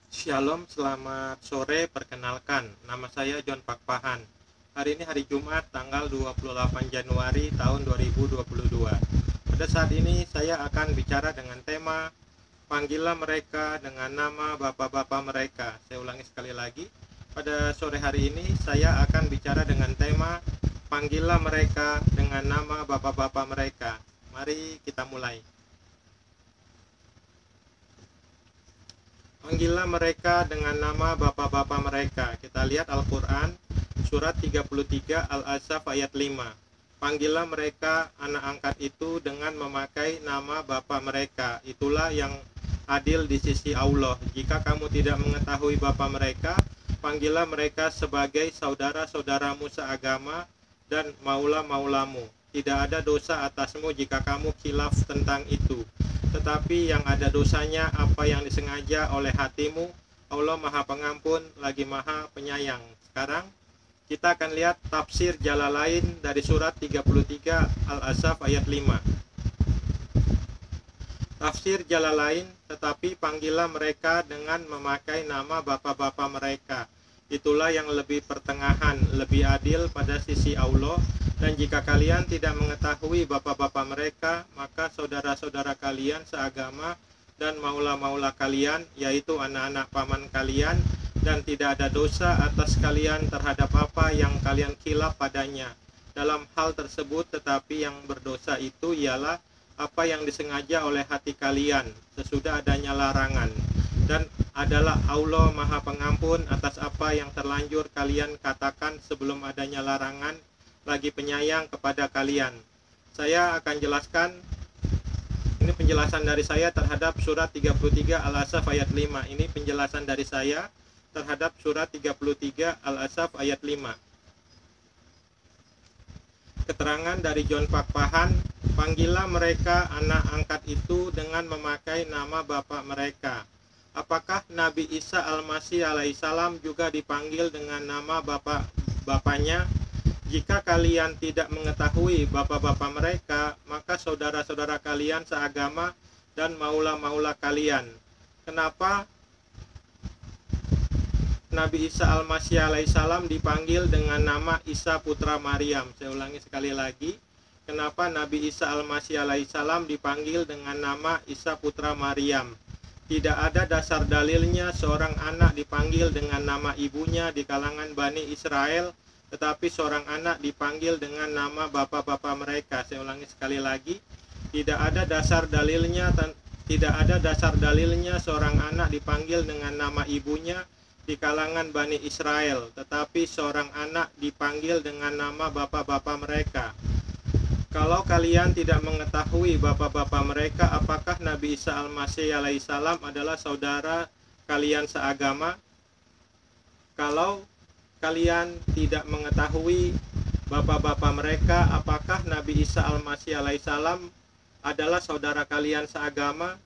Shalom, selamat sore. Perkenalkan, nama saya John Pakpahan. Hari ini hari Jumat, tanggal 28 Januari tahun 2022. Pada saat ini saya akan bicara dengan tema Panggillah mereka dengan nama bapak-bapak mereka. Saya ulangi sekali lagi. Pada sore hari ini saya akan bicara dengan tema Panggillah mereka dengan nama bapak-bapak mereka. Mari kita mulai. Panggillah mereka dengan nama bapak-bapak mereka. Kita lihat Al-Quran, surat 33 Al-Ahzab ayat 5. Panggillah mereka anak angkat itu dengan memakai nama bapak mereka. Itulah yang adil di sisi Allah. Jika kamu tidak mengetahui bapak mereka, panggillah mereka sebagai saudara-saudaramu seagama dan maula-maulamu. Tidak ada dosa atasmu jika kamu khilaf tentang itu. Tetapi yang ada dosanya apa yang disengaja oleh hatimu. Allah Maha Pengampun lagi Maha Penyayang. Sekarang kita akan lihat tafsir Jalalain dari surat 33 Al-Ahzab ayat 5. Tafsir Jalalain, tetapi panggillah mereka dengan memakai nama bapak-bapak mereka. Itulah yang lebih pertengahan, lebih adil pada sisi Allah. Dan jika kalian tidak mengetahui bapak-bapak mereka, maka saudara-saudara kalian seagama dan maula-maula kalian, yaitu anak-anak paman kalian, dan tidak ada dosa atas kalian terhadap apa yang kalian khilaf padanya dalam hal tersebut, tetapi yang berdosa itu ialah apa yang disengaja oleh hati kalian sesudah adanya larangan. Dan adalah Allah Maha Pengampun atas apa yang terlanjur kalian katakan sebelum adanya larangan, lagi penyayang kepada kalian. Saya akan jelaskan, ini penjelasan dari saya terhadap surat 33 Al-Ahzab ayat 5. Ini penjelasan dari saya terhadap surat 33 Al-Ahzab ayat 5. Keterangan dari John Pakpahan, panggillah mereka anak angkat itu dengan memakai nama bapak mereka. Apakah Nabi Isa Al-Masih alaihissalam juga dipanggil dengan nama bapaknya? Jika kalian tidak mengetahui bapak-bapak mereka, maka saudara-saudara kalian seagama dan maula-maula kalian. Kenapa Nabi Isa Al-Masih alaihissalam dipanggil dengan nama Isa putra Maryam? Saya ulangi sekali lagi. Kenapa Nabi Isa Al-Masih alaihissalam dipanggil dengan nama Isa putra Maryam? Tidak ada dasar dalilnya seorang anak dipanggil dengan nama ibunya di kalangan Bani Israel, tetapi seorang anak dipanggil dengan nama bapak-bapak mereka. Saya ulangi sekali lagi. Tidak ada dasar dalilnya seorang anak dipanggil dengan nama ibunya di kalangan Bani Israel, tetapi seorang anak dipanggil dengan nama bapak-bapak mereka. Kalau kalian tidak mengetahui bapak-bapak mereka, apakah Nabi Isa Al-Masih alaihissalam adalah saudara kalian seagama? Kalau kalian tidak mengetahui bapak-bapak mereka, apakah Nabi Isa Al-Masih alaihissalam adalah saudara kalian seagama?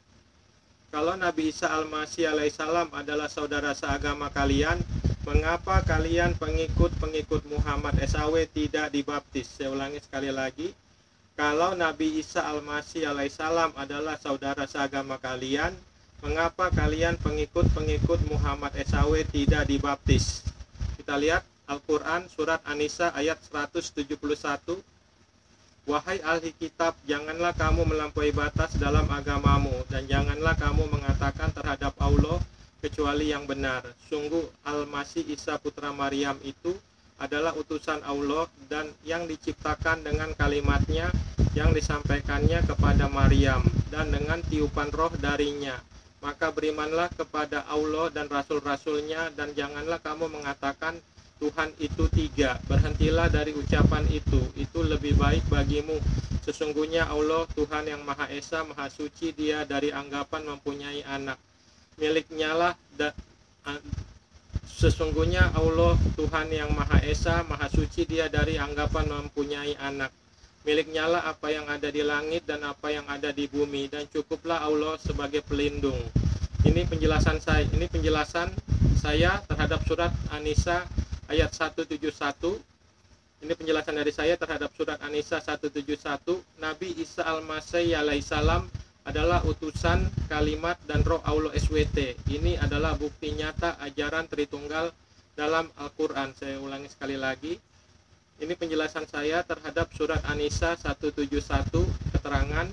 Kalau Nabi Isa Al-Masih alaihissalam adalah saudara seagama kalian, mengapa kalian pengikut-pengikut Muhammad SAW tidak dibaptis? Saya ulangi sekali lagi. Kalau Nabi Isa Al-Masih alaihissalam adalah saudara seagama kalian, mengapa kalian pengikut-pengikut Muhammad SAW tidak dibaptis? Kita lihat Al-Quran surat An-Nisa ayat 171. Wahai ahli kitab, janganlah kamu melampaui batas dalam agamamu, dan janganlah kamu mengatakan terhadap Allah kecuali yang benar. Sungguh Al-Masih Isa putra Maryam itu adalah utusan Allah dan yang diciptakan dengan kalimatnya yang disampaikannya kepada Maryam dan dengan tiupan roh darinya. Maka berimanlah kepada Allah dan rasul-rasulnya, dan janganlah kamu mengatakan Tuhan itu tiga. Berhentilah dari ucapan itu lebih baik bagimu. Sesungguhnya Allah Tuhan yang Maha Esa, Maha Suci, Dia dari anggapan mempunyai anak. Sesungguhnya Allah Tuhan yang Maha Esa, Maha Suci, Dia dari anggapan mempunyai anak. Miliknya lah apa yang ada di langit dan apa yang ada di bumi, dan cukuplah Allah sebagai pelindung. Ini penjelasan saya terhadap surat An-Nisa ayat 171. Ini penjelasan dari saya terhadap surat An-Nisa 171. Nabi Isa Al-Masih alaihissalam adalah utusan, kalimat, dan roh Allah SWT. Ini adalah bukti nyata ajaran Tritunggal dalam Al-Quran. Saya ulangi sekali lagi. Ini penjelasan saya terhadap surat An-Nisa 171, keterangan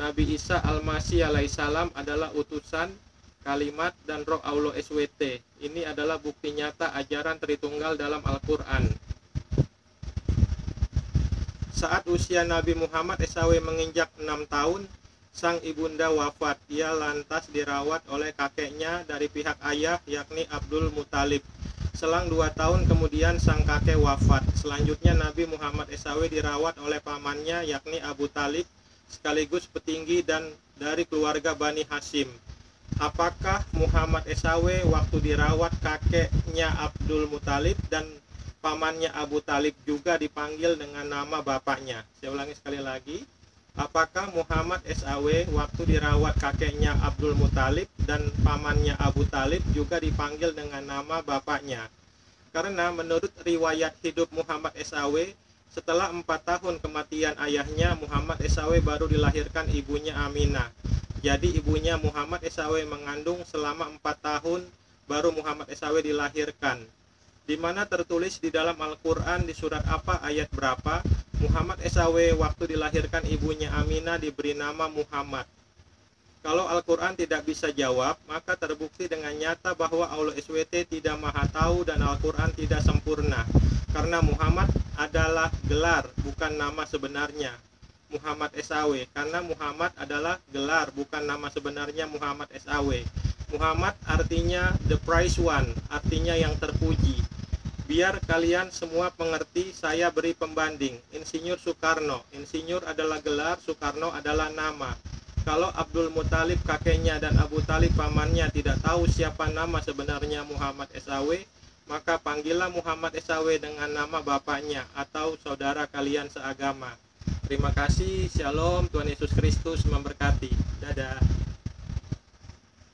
Nabi Isa Al-Masih alaihissalam adalah utusan, kalimat, dan roh Allah SWT. Ini adalah bukti nyata ajaran Tritunggal dalam Al-Quran. Saat usia Nabi Muhammad SAW menginjak 6 tahun, sang ibunda wafat. Ia lantas dirawat oleh kakeknya dari pihak ayah, yakni Abdul Muthalib. Selang 2 tahun kemudian sang kakek wafat. Selanjutnya Nabi Muhammad SAW dirawat oleh pamannya, yakni Abu Talib, sekaligus petinggi dan dari keluarga Bani Hashim. Apakah Muhammad SAW waktu dirawat kakeknya Abdul Muthalib dan pamannya Abu Talib juga dipanggil dengan nama bapaknya? Saya ulangi sekali lagi. Apakah Muhammad SAW waktu dirawat kakeknya Abdul Muthalib dan pamannya Abu Talib juga dipanggil dengan nama bapaknya? Karena menurut riwayat hidup Muhammad SAW, setelah 4 tahun kematian ayahnya, Muhammad SAW baru dilahirkan ibunya Aminah. Jadi ibunya Muhammad SAW mengandung selama 4 tahun baru Muhammad SAW dilahirkan. Di mana tertulis di dalam Al-Quran di surat apa, ayat berapa, Muhammad SAW waktu dilahirkan ibunya Aminah diberi nama Muhammad. Kalau Al-Quran tidak bisa jawab, maka terbukti dengan nyata bahwa Allah SWT tidak maha tahu dan Al-Quran tidak sempurna. Karena Muhammad adalah gelar, bukan nama sebenarnya Muhammad SAW. Karena Muhammad adalah gelar, bukan nama sebenarnya Muhammad SAW. Muhammad artinya the praised one, artinya yang terpuji. Biar kalian semua pengerti, saya beri pembanding. Insinyur Soekarno, insinyur adalah gelar, Soekarno adalah nama. Kalau Abdul Muthalib kakeknya dan Abu Talib pamannya tidak tahu siapa nama sebenarnya Muhammad SAW, maka panggillah Muhammad SAW dengan nama bapaknya atau saudara kalian seagama. Terima kasih, Shalom, Tuhan Yesus Kristus memberkati. Dadah.